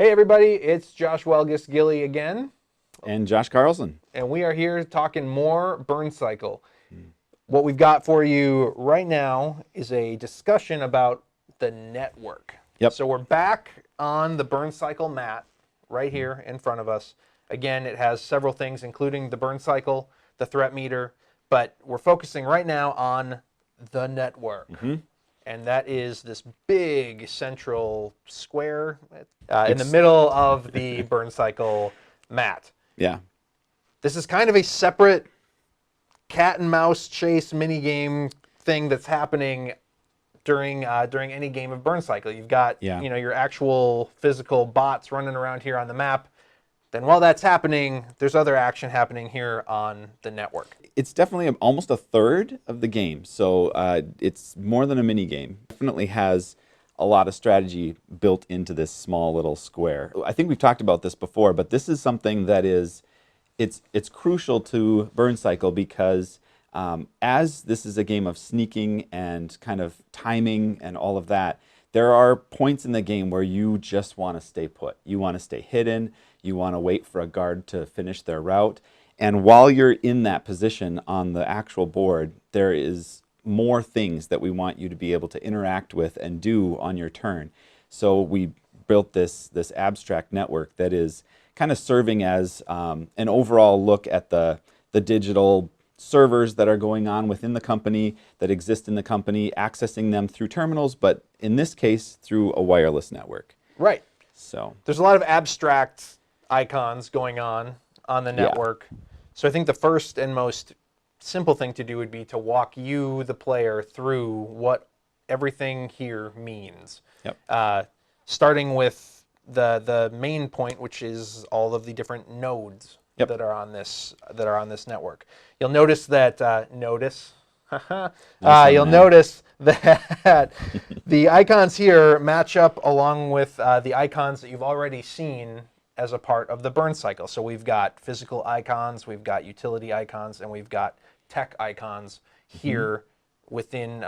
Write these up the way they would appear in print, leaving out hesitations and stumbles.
Hey everybody, it's Josh Ghillie again, And Josh Carlson. and we are here talking more burncycle. What we've got for you right now is a discussion about the network. Yep. So we're back on the burncycle mat right here in front of us. Again, it has several things, including the burncycle, the threat meter, but we're focusing right now on the network. And that is this big central square in the middle of the burncycle mat. Yeah. This is kind of a separate cat and mouse chase mini game thing that's happening during any game of burncycle. You've got your actual physical bots running around here on the map. Then while that's happening, there's other action happening here on the network. It's definitely almost a third of the game, so it's more than a mini game. Definitely has a lot of strategy built into this small little square. I think we've talked about this before, but this is something that it's crucial to burncycle because as this is a game of sneaking and kind of timing and all of that, there are points in the game where you just want to stay put. You want to stay hidden. You want to wait for a guard to finish their route. And while you're in that position on the actual board, there is more things that we want you to be able to interact with and do on your turn. So we built this abstract network that is kind of serving as an overall look at the digital servers that are going on within the company, that exist in the company, accessing them through terminals, but in this case, through a wireless network. Right. So there's a lot of abstract icons going on the network. Yeah. So I think the first and most simple thing to do would be to walk you, the player, through what everything here means. Yep. Starting with the main point, which is all of the different nodes that are on this network. You'll notice that notice that the icons here match up along with the icons that you've already seen as a part of the burncycle. So we've got physical icons, we've got utility icons, and we've got tech icons here within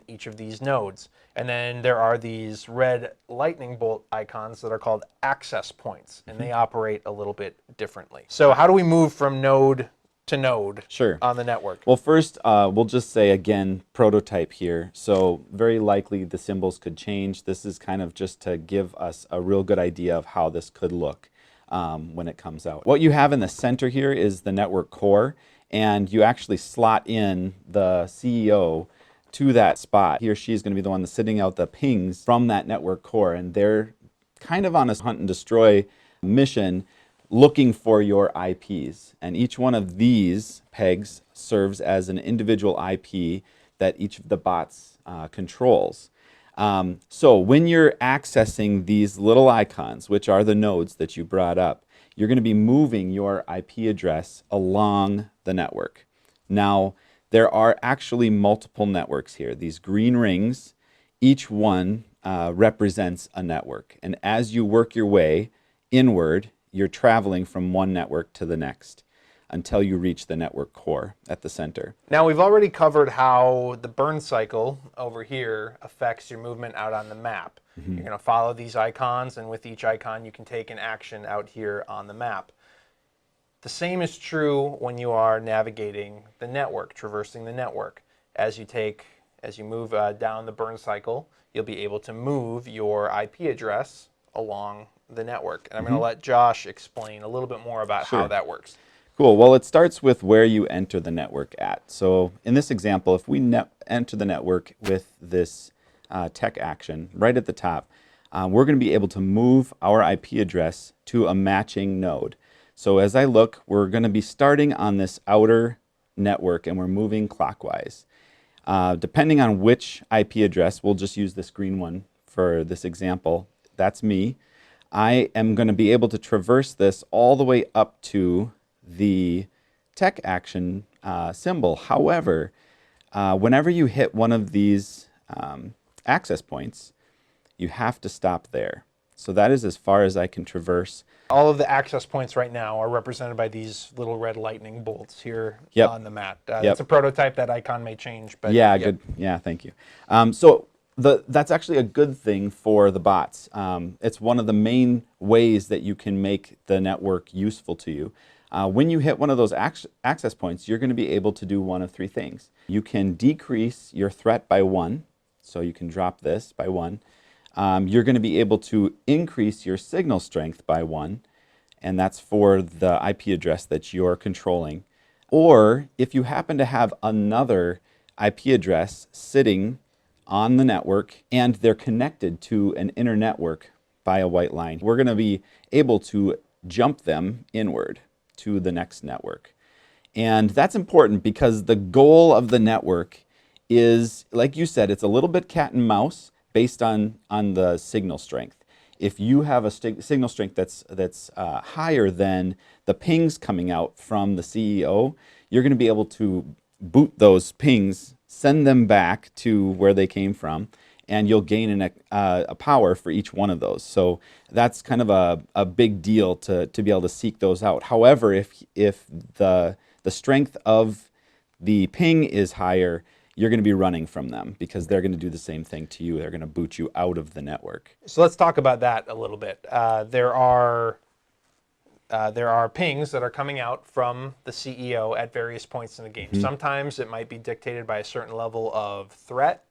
each of these nodes. And then there are these red lightning bolt icons that are called access points, and they operate a little bit differently. So how do we move from node to node on the network? Well, first, we'll just say, again, prototype here. So very likely the symbols could change. This is kind of just to give us a real good idea of how this could look when it comes out. What you have in the center here is the network core, and you actually slot in the CEO to that spot. He or she is going to be the one that's sitting out the pings from that network core, and they're kind of on a hunt and destroy mission looking for your IPs. And each one of these pegs serves as an individual IP that each of the bots controls. So when you're accessing these little icons, which are the nodes that you brought up, you're going to be moving your IP address along the network. Now, there are actually multiple networks here. These green rings, each one represents a network. And as you work your way inward, you're traveling from one network to the next until you reach the network core at the center. Now, we've already covered how the burncycle over here affects your movement out on the map. You're going to follow these icons, and with each icon you can take an action out here on the map. The same is true when you are navigating the network, traversing the network. As you move down the burncycle, you'll be able to move your IP address along the network. And I'm going to let Josh explain a little bit more about how that works. Cool. Well, it starts with where you enter the network at. So in this example, if we enter the network with this tech action right at the top, we're going to be able to move our IP address to a matching node. So as I look, we're going to be starting on this outer network and we're moving clockwise. Depending on which IP address, we'll just use this green one for this example. That's me. I am going to be able to traverse this all the way up to the tech action symbol. However, whenever you hit one of these access points, you have to stop there. So that is as far as I can traverse. All of the access points right now are represented by these little red lightning bolts here on the mat. It's a prototype. That icon may change, but good. Yeah, thank you. So That's actually a good thing for the bots. It's one of the main ways that you can make the network useful to you. When you hit one of those access points, you're going to be able to do one of three things. You can decrease your threat by 1, so you can drop this by 1. You're going to be able to increase your signal strength by 1, and that's for the IP address that you're controlling. Or if you happen to have another IP address sitting on the network and they're connected to an inner network by a white line, we're going to be able to jump them inward to the next network. And that's important because the goal of the network is, like you said, it's a little bit cat and mouse based on the signal strength. If you have a signal strength that's higher than the pings coming out from the CEO, you're going to be able to boot those pings, send them back to where they came from, and you'll gain a power for each one of those. So that's kind of a big deal to be able to seek those out. However, if the strength of the ping is higher, you're going to be running from them because they're going to do the same thing to you. They're going to boot you out of the network. So let's talk about that a little bit. There are pings that are coming out from the CEO at various points in the game. Sometimes it might be dictated by a certain level of threat.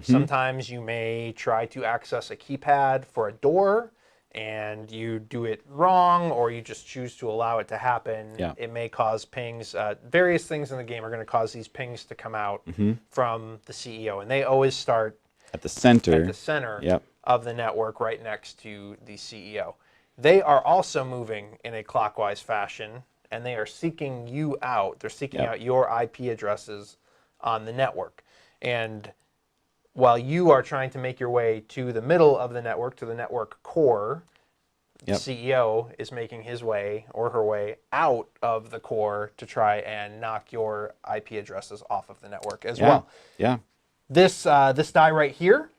Sometimes you may try to access a keypad for a door and you do it wrong, or you just choose to allow it to happen. Yeah. It may cause pings. Various things in the game are going to cause these pings to come out from the CEO, and they always start at the center, yep, of the network right next to the CEO. They are also moving in a clockwise fashion, and they are seeking you out. They're seeking Yep. out your IP addresses on the network. And while you are trying to make your way to the middle of the network, to the network core, Yep. the CEO is making his way or her way out of the core to try and knock your IP addresses off of the network as well. Yeah. This die right here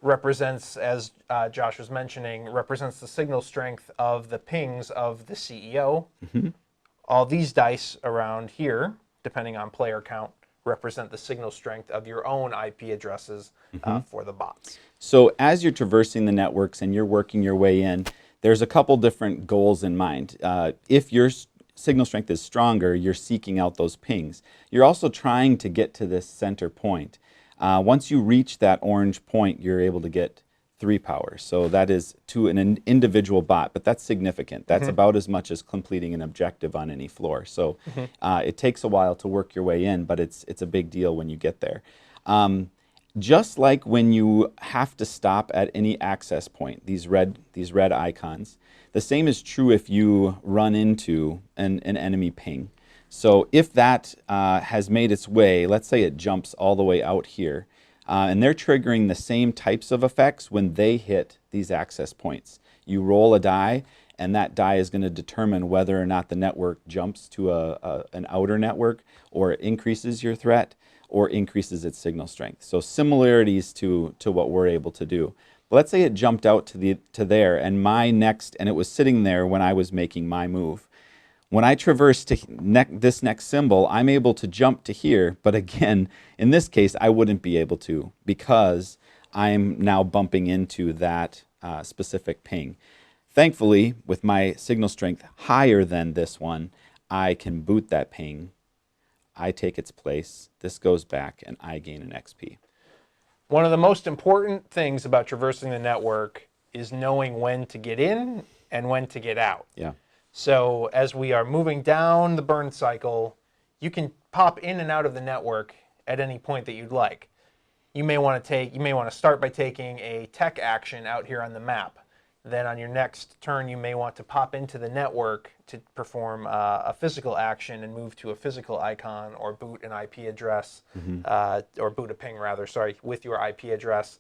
represents, as Josh was mentioning, represents the signal strength of the pings of the CEO. All these dice around here, depending on player count, represent the signal strength of your own IP addresses for the bots. So as you're traversing the networks and you're working your way in, there's a couple different goals in mind. If your signal strength is stronger, you're seeking out those pings. You're also trying to get to this center point. Once you reach that orange point, you're able to get 3 power. So that is to an individual bot, but that's significant. That's about as much as completing an objective on any floor. So it takes a while to work your way in, but it's a big deal when you get there. Just like when you have to stop at any access point, these red icons, the same is true if you run into an enemy ping. So if that has made its way, let's say it jumps all the way out here, and they're triggering the same types of effects when they hit these access points. You roll a die, and that die is going to determine whether or not the network jumps to an outer network, or it increases your threat, or increases its signal strength. So similarities to what we're able to do. But let's say it jumped out to there, and it was sitting there when I was making my move. When I traverse to this next symbol, I'm able to jump to here, but again, in this case, I wouldn't be able to because I'm now bumping into that specific ping. Thankfully, with my signal strength higher than this one, I can boot that ping. I take its place, this goes back, and I gain an XP. One of the most important things about traversing the network is knowing when to get in and when to get out. Yeah. So as we are moving down the burn cycle, you can pop in and out of the network at any point that you'd like. You may want to start by taking a tech action out here on the map. Then on your next turn, you may want to pop into the network to perform a physical action and move to a physical icon, or boot an IP address, or boot a ping rather, sorry, with your IP address.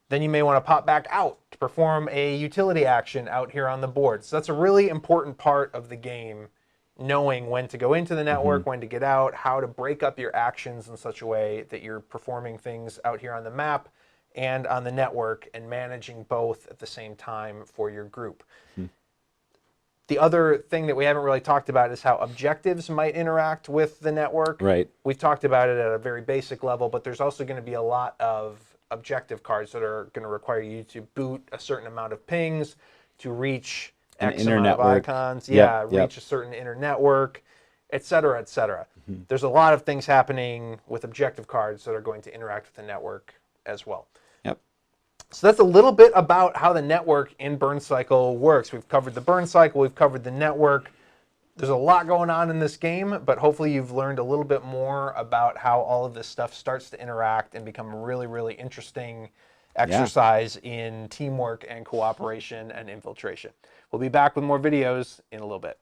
Then you may want to pop back out to perform a utility action out here on the board. So that's a really important part of the game, knowing when to go into the network, when to get out, how to break up your actions in such a way that you're performing things out here on the map and on the network, and managing both at the same time for your group. The other thing that we haven't really talked about is how objectives might interact with the network. Right. We've talked about it at a very basic level, but there's also going to be a lot of objective cards that are going to require you to boot a certain amount of pings to reach An X inner amount of network. icons. Yep, Yeah, yep. reach a certain inner network, et cetera, et cetera. There's a lot of things happening with objective cards that are going to interact with the network as well. Yep. So that's a little bit about how the network in burncycle works. We've covered the burn cycle, we've covered the network. There's a lot going on in this game, but hopefully you've learned a little bit more about how all of this stuff starts to interact and become a really, really interesting exercise in teamwork and cooperation and infiltration. We'll be back with more videos in a little bit.